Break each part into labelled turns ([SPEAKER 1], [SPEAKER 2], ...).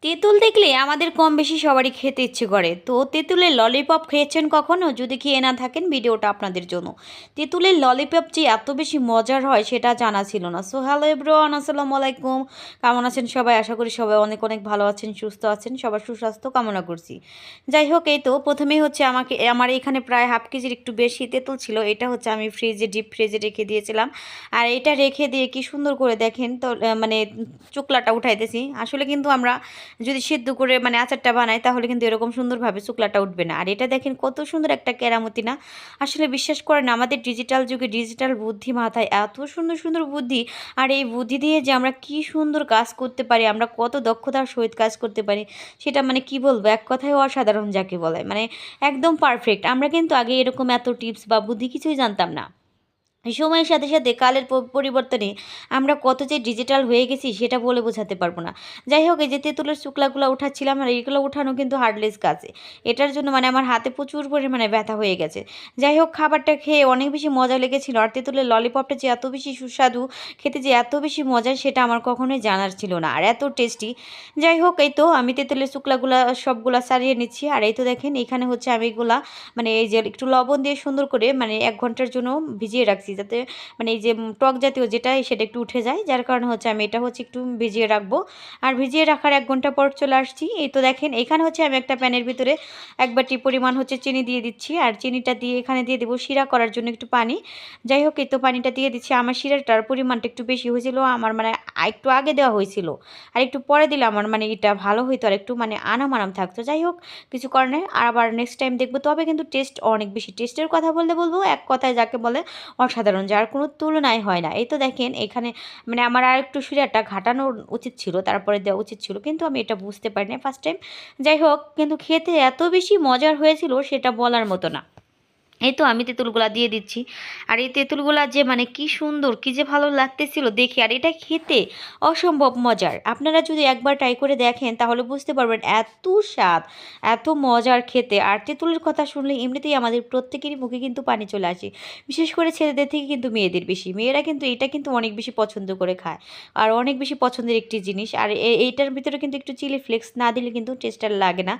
[SPEAKER 1] তেঁতুল দেখলে আমাদের কম বেশি সবারই খেতে ইচ্ছে করে। তো তেঁতুলের ললিপপ খেয়েছেন কখনো? যদি খেয়ে না থাকেন ভিডিওটা আপনাদের জন্য। তেঁতুলের ললিপপ যে এত বেশি মজার হয় সেটা জানা ছিল না। সো হ্যালো এভরিওয়ান, আসসালামু আলাইকুম। কেমন আছেন সবাই? আশা করি সবাই অনেক অনেক ভালো আছেন, সুস্থ আছেন। সবার সুস্বাস্থ্য কামনা করছি। যাই হোক, এই তো প্রথমেই হচ্ছে আমার এখানে প্রায় হাফ কেজির একটু বেশি তেঁতুল ছিল। এটা হচ্ছে আমি ডিপ ফ্রিজে রেখে দিয়েছিলাম। আর এটা রেখে দিয়ে কি সুন্দর করে দেখেন তো মানে চোকলাটা উঠাইতেছি। আসলে কিন্তু আমরা যদি সিদ্ধ করে মানে আচারটা বানাই তাহলে কিন্তু এরকম সুন্দরভাবে শুকলাটা উঠবে না। আর এটা দেখেন কত সুন্দর একটা কেরামতি না? আসলে বিশ্বাস করেন আমাদের ডিজিটাল যুগে ডিজিটাল বুদ্ধি মাথায় এত সুন্দর সুন্দর বুদ্ধি। আর এই বুদ্ধি দিয়ে যে আমরা কি সুন্দর কাজ করতে পারি, আমরা কত দক্ষতার সহিত কাজ করতে পারি, সেটা মানে কি বলবো, এক কথায় অসাধারণ যাকে বলে, মানে একদম পারফেক্ট। আমরা কিন্তু আগে এরকম এত টিপস বা বুদ্ধি কিছুই জানতাম না। সময়ের সাথে সাথে কালের পরিবর্তনে আমরা কত যে ডিজিটাল হয়ে গেছি সেটা বলে বোঝাতে পারবো না। যাই হোক, এই যে তেঁতুলের শুকলাগুলো উঠাচ্ছিলাম, আর এইগুলো উঠানো কিন্তু হার্ডলেস কাজে। এটার জন্য মানে আমার হাতে প্রচুর পরিমাণে ব্যথা হয়ে গেছে। যাই হোক, খাবারটা খেয়ে অনেক বেশি মজা লেগেছিল। আর তেঁতুলের ললিপপটা যে এত বেশি সুস্বাদু, খেতে যে এত বেশি মজার সেটা আমার কখনোই জানার ছিল না, আর এত টেস্টি। যাই হোক, এই তো আমি তেঁতুলের শুকলাগুলা সবগুলা সারিয়ে নিচ্ছি। আর এই তো দেখেন এখানে হচ্ছে আমি এগুলা মানে এই যে একটু লবণ দিয়ে সুন্দর করে মানে ১ ঘন্টার জন্য ভিজিয়ে রাখছি, যাতে মানে এই যে টক জাতীয় যেটা সেটা একটু উঠে যায়। যার কারণে হচ্ছে আমি এটা হচ্ছে একটু ভিজিয়ে রাখবো। আর ভিজিয়ে রাখার ১ ঘন্টা পর চলে আসছি। এই তো দেখেন এখানে হচ্ছে আমি একটা প্যানের ভিতরে ১ বাটি পরিমাণ হচ্ছে চিনি দিয়ে দিচ্ছি। আর চিনিটা দিয়ে এখানে দিয়ে দেবো শিরা করার জন্য একটু পানি। যাই হোক, এই তো পানিটা দিয়ে দিচ্ছি। আমার শিরাটার পরিমাণটা একটু বেশি হয়েছিল, আমার মানে একটু আগে দেওয়া হয়েছিল। আর একটু পরে দিলে আমার মানে এটা ভালো হইতো, আর একটু মানে আনাম আনাম থাকতো। যাই হোক, কিছু করার নেই, আর আবার নেক্সট টাইম দেখবো। তবে কিন্তু টেস্ট অনেক বেশি, টেস্টের কথা বলবো এক কথায় যাকে বলে অসাধারণ, যার কোনো তুলনাই হয় না। এই তো দেখেন এখানে মানে আমার আর একটু শিরাটা ঘাটানো উচিত ছিল, তারপরে দেওয়া উচিত ছিল, কিন্তু আমি এটা বুঝতে পারিনি ফার্স্ট টাইম। যাই হোক, কিন্তু খেতে এত বেশি মজার হয়েছিল সেটা বলার মতো না। এই তো আমি তেঁতুলগুলা দিয়ে দিচ্ছি। আর এই তেঁতুলগুলা যে মানে কি সুন্দর, কি যে ভালো লাগতেছিল দেখে, আর এটা খেতে অসম্ভব মজার। আপনারা যদি একবার ট্রাই করে দেখেন তাহলে বুঝতে পারবেন এত স্বাদ, এত মজার খেতে। আর তেঁতুলের কথা শুনলে এমনিতেই আমাদের প্রত্যেকেরই মুখে কিন্তু পানি চলে আসে। বিশেষ করে ছেলেদের থেকে কিন্তু মেয়েদের বেশি, মেয়েরা কিন্তু এটা কিন্তু অনেক বেশি পছন্দ করে খায়, আর অনেক বেশি পছন্দের একটি জিনিস। আর এইটার ভিতরে কিন্তু একটু চিলি ফ্লেক্স না দিলে কিন্তু টেস্টটা লাগে না।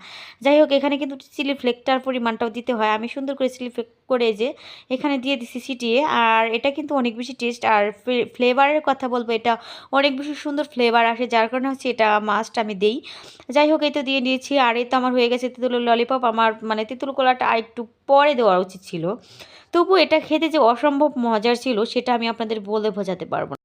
[SPEAKER 1] যাই হোক, এখানে কিন্তু চিলি ফ্লেকটার পরিমাণটাও দিতে হয়। আমি সুন্দর করে চিলি ফ্লেক করে যে এখানে দিয়ে দিছি ছিটিয়ে। আর এটা কিন্তু অনেক বেশি টেস্ট, আর ফ্লেভারের কথা বলবো, এটা অনেক বেশি সুন্দর ফ্লেভার আসে, যার কারণে হচ্ছে এটা মাস্ট আমি দেই। যাই হোক, এই তো দিয়ে দিয়েছি। আর এই তো আমার হয়ে গেছে তেঁতুলের ললিপপ। আমার মানে তেঁতুল কলাটা আর একটু পরে দেওয়া উচিত ছিল, তবু এটা খেতে যে অসম্ভব মজার ছিল সেটা আমি আপনাদের বলে বোঝাতে পারবো না।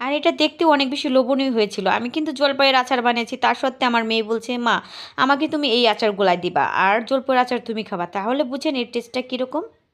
[SPEAKER 1] আর এটা দেখতেও অনেক বেশি লোভনীয় হয়েছিল। আমি কিন্তু জলপাইয়ের আচার বানিয়েছি, তার সত্ত্বে আমার মেয়ে বলছে, মা আমাকে তুমি এই আচারগুলাই দিবা, আর জলপাইয়ের আচার তুমি খাবা। তাহলে বুঝেন এর টেস্টটা কীরকম।